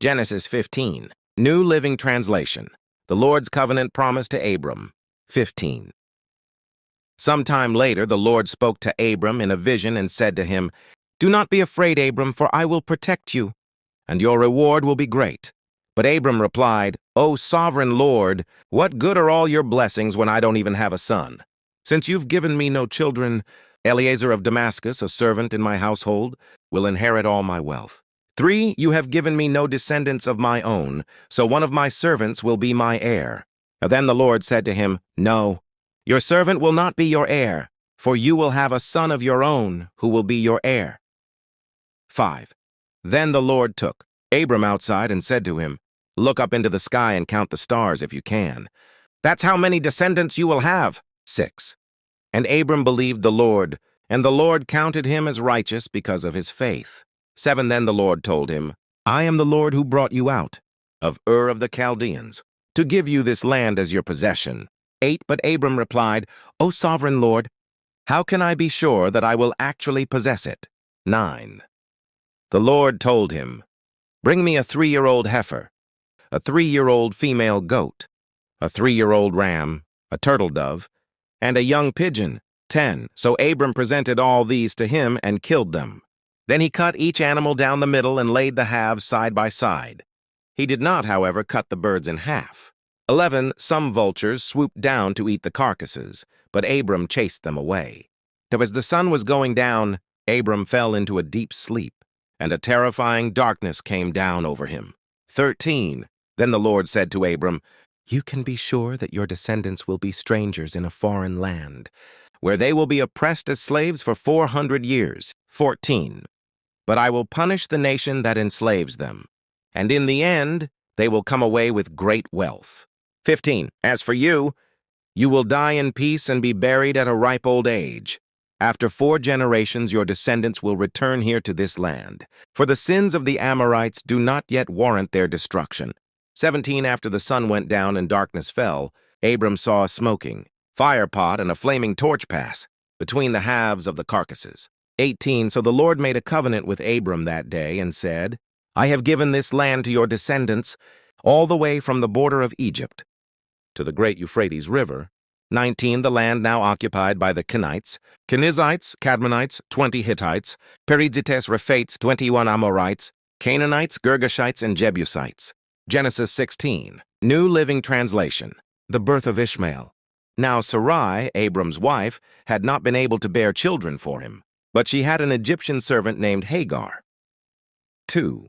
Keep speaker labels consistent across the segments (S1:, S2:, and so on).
S1: Genesis 15, New Living Translation. The Lord's covenant promise to Abram. 15. Sometime later, the Lord spoke to Abram in a vision and said to him, "Do not be afraid, Abram, for I will protect you, and your reward will be great." But Abram replied, "O sovereign Lord, what good are all your blessings when I don't even have a son? Since you've given me no children, Eliezer of Damascus, a servant in my household, will inherit all my wealth. 3, you have given me no descendants of my own, so one of my servants will be my heir." Then the Lord said to him, "No, your servant will not be your heir, for you will have a son of your own who will be your heir." 5. Then the Lord took Abram outside and said to him, "Look up into the sky and count the stars if you can. That's how many descendants you will have." 6. And Abram believed the Lord, and the Lord counted him as righteous because of his faith. 7. Then the Lord told him, "I am the Lord who brought you out of Ur of the Chaldeans to give you this land as your possession." 8. But Abram replied, "O sovereign Lord, how can I be sure that I will actually possess it?" 9. The Lord told him, "Bring me a 3-year-old heifer, a 3-year-old female goat, a 3-year-old ram, a turtle dove, and a young pigeon." 10. So Abram presented all these to him and killed them. Then he cut each animal down the middle and laid the halves side by side. He did not, however, cut the birds in half. 11. Some vultures swooped down to eat the carcasses, but Abram chased them away. So as the sun was going down, Abram fell into a deep sleep, and a terrifying darkness came down over him. 13. Then the Lord said to Abram, "You can be sure that your descendants will be strangers in a foreign land, where they will be oppressed as slaves for 400 years. 14. But I will punish the nation that enslaves them, and in the end they will come away with great wealth." 15. As for you, you will die in peace and be buried at a ripe old age. After 4 generations your descendants will return here to this land, for the sins of the Amorites do not yet warrant their destruction. 17. After the sun went down and darkness fell, Abram saw a smoking fire pot and a flaming torch pass between the halves of the carcasses. 18. So the Lord made a covenant with Abram that day and said, "I have given this land to your descendants all the way from the border of Egypt to the great Euphrates River." 19. The land now occupied by the Kenites, Kenizzites, Cadmonites, 20 Hittites, Perizzites, Rephaites, 21 Amorites, Canaanites, Girgashites, and Jebusites. Genesis 16, New Living Translation. The birth of Ishmael. Now Sarai, Abram's wife, had not been able to bear children for him, but she had an Egyptian servant named Hagar. 2.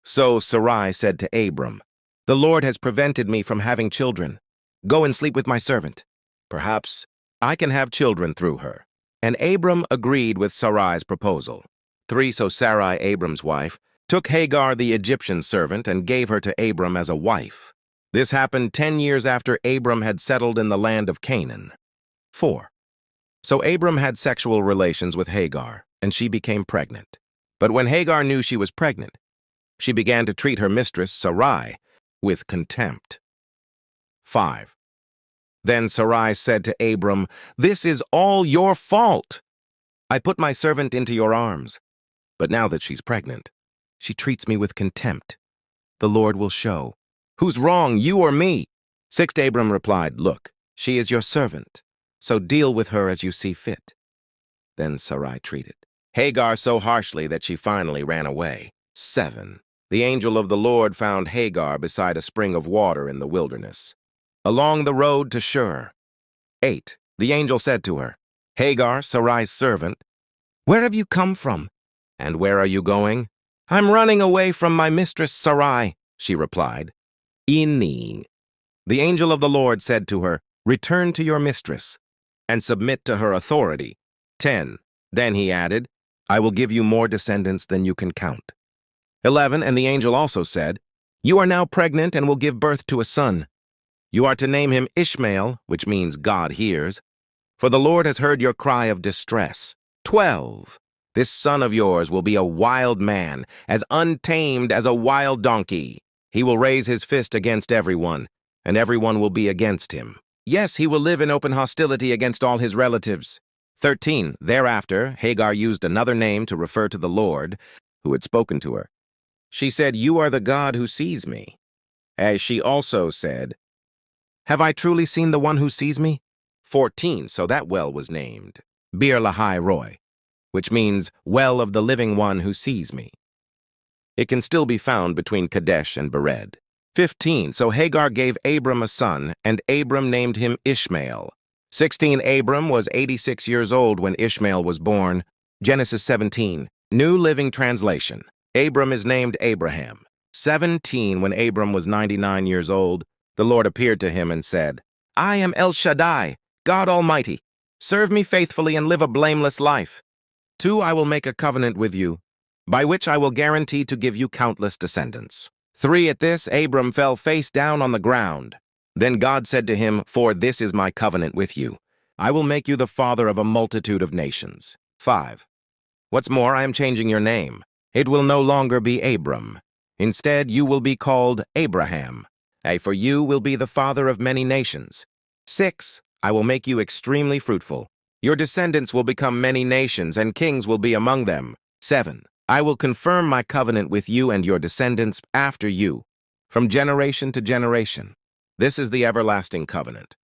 S1: So Sarai said to Abram, "The Lord has prevented me from having children. Go and sleep with my servant. Perhaps I can have children through her." And Abram agreed with Sarai's proposal. 3. So Sarai, Abram's wife, took Hagar the Egyptian servant and gave her to Abram as a wife. This happened 10 years after Abram had settled in the land of Canaan. 4. So Abram had sexual relations with Hagar, and she became pregnant. But when Hagar knew she was pregnant, she began to treat her mistress, Sarai, with contempt. 5. Then Sarai said to Abram, "This is all your fault. I put my servant into your arms, but now that she's pregnant, she treats me with contempt. The Lord will show. Who's wrong, you or me?" 6. Abram replied, "Look, she is your servant, so deal with her as you see fit." Then Sarai treated Hagar so harshly that she finally ran away. 7. The angel of the Lord found Hagar beside a spring of water in the wilderness, along the road to Shur. 8. The angel said to her, "Hagar, Sarai's servant, where have you come from, and where are you going?" "I'm running away from my mistress Sarai," she replied. Inni. The angel of the Lord said to her, "Return to your mistress, and submit to her authority." 10. Then he added, "I will give you more descendants than you can count." 11. And the angel also said, "You are now pregnant and will give birth to a son. You are to name him Ishmael, which means God hears, for the Lord has heard your cry of distress." 12. This son of yours will be a wild man, as untamed as a wild donkey. He will raise his fist against everyone, and everyone will be against him. Yes, he will live in open hostility against all his relatives. 13. Thereafter, Hagar used another name to refer to the Lord, who had spoken to her. She said, "You are the God who sees me." As she also said, "Have I truly seen the one who sees me?" 14, so that well was named Bir Lahai Roi, which means well of the living one who sees me. It can still be found between Kadesh and Bered. 15, so Hagar gave Abram a son, and Abram named him Ishmael. 16, Abram was 86 years old when Ishmael was born. Genesis 17, New Living Translation. Abram is named Abraham. 17, when Abram was 99 years old, the Lord appeared to him and said, "I am El Shaddai, God Almighty. Serve me faithfully and live a blameless life. 2, I will make a covenant with you, by which I will guarantee to give you countless descendants." 3, at this, Abram fell face down on the ground. Then God said to him, "For this is my covenant with you. I will make you the father of a multitude of nations." 5, what's more, I am changing your name. It will no longer be Abram. Instead, you will be called Abraham. For you will be the father of many nations. 6, I will make you extremely fruitful. Your descendants will become many nations, and kings will be among them. 7, I will confirm my covenant with you and your descendants after you, from generation to generation. This is the everlasting covenant.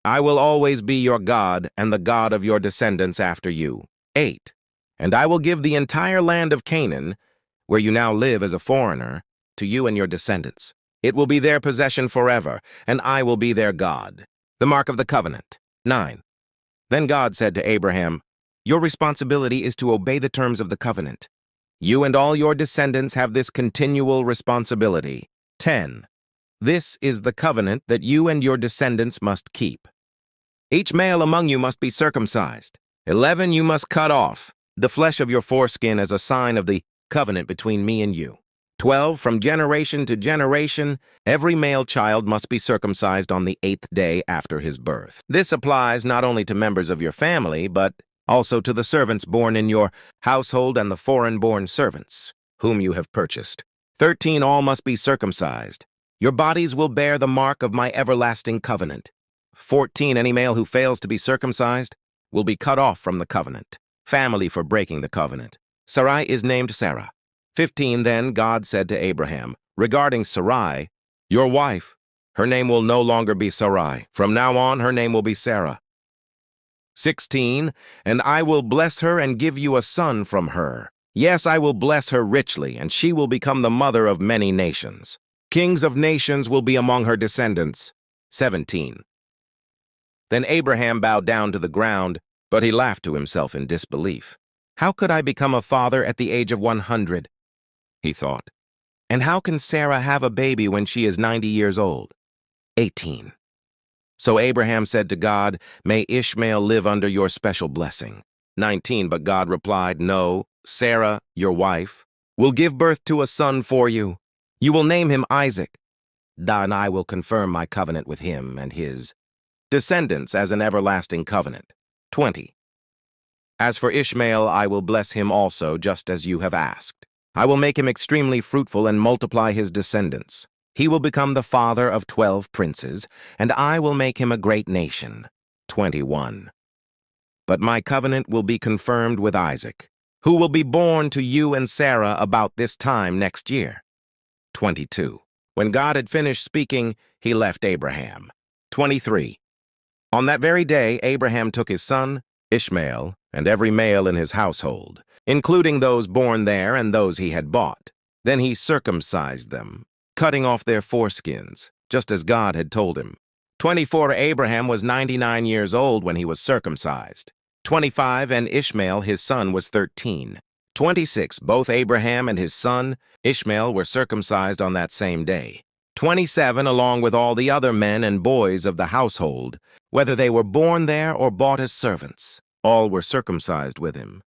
S1: I will always be your God and the God of your descendants after you. 8, and I will give the entire land of Canaan, where you now live as a foreigner, to you and your descendants. It will be their possession forever, and I will be their God. The mark of the covenant. 9, then God said to Abraham, "Your responsibility is to obey the terms of the covenant. You and all your descendants have this continual responsibility." 10, this is the covenant that you and your descendants must keep. Each male among you must be circumcised. 11, you must cut off the flesh of your foreskin as a sign of the covenant between me and you. 12, from generation to generation, every male child must be circumcised on the 8th day after his birth. This applies not only to members of your family, but also to the servants born in your household and the foreign-born servants, whom you have purchased. 13, all must be circumcised. Your bodies will bear the mark of my everlasting covenant. 14, any male who fails to be circumcised will be cut off from the covenant. Family for breaking the covenant. Sarai is named Sarah. 15, then God said to Abraham, regarding Sarai, "Your wife, her name will no longer be Sarai. From now on, her name will be Sarah." 16, and I will bless her and give you a son from her. Yes, I will bless her richly, and she will become the mother of many nations. Kings of nations will be among her descendants. 17, then Abraham bowed down to the ground, but he laughed to himself in disbelief. "How could I become a father at the age of 100? He thought. "And how can Sarah have a baby when she is 90 years old? 18, so Abraham said to God, "May Ishmael live under your special blessing." 19, but God replied, "No, Sarah, your wife, will give birth to a son for you. You will name him Isaac. Then I will confirm my covenant with him and his descendants as an everlasting covenant." 20, as for Ishmael, I will bless him also, just as you have asked. I will make him extremely fruitful and multiply his descendants. He will become the father of 12 princes, and I will make him a great nation. 21, but my covenant will be confirmed with Isaac, who will be born to you and Sarah about this time next year. 22, when God had finished speaking, he left Abraham. 23, on that very day, Abraham took his son, Ishmael, and every male in his household, including those born there and those he had bought. Then he circumcised them, cutting off their foreskins, just as God had told him. 24, Abraham was 99 years old when he was circumcised. 25, and Ishmael, his son, was 13. 26, both Abraham and his son, Ishmael, were circumcised on that same day. 27, along with all the other men and boys of the household, whether they were born there or bought as servants, all were circumcised with him.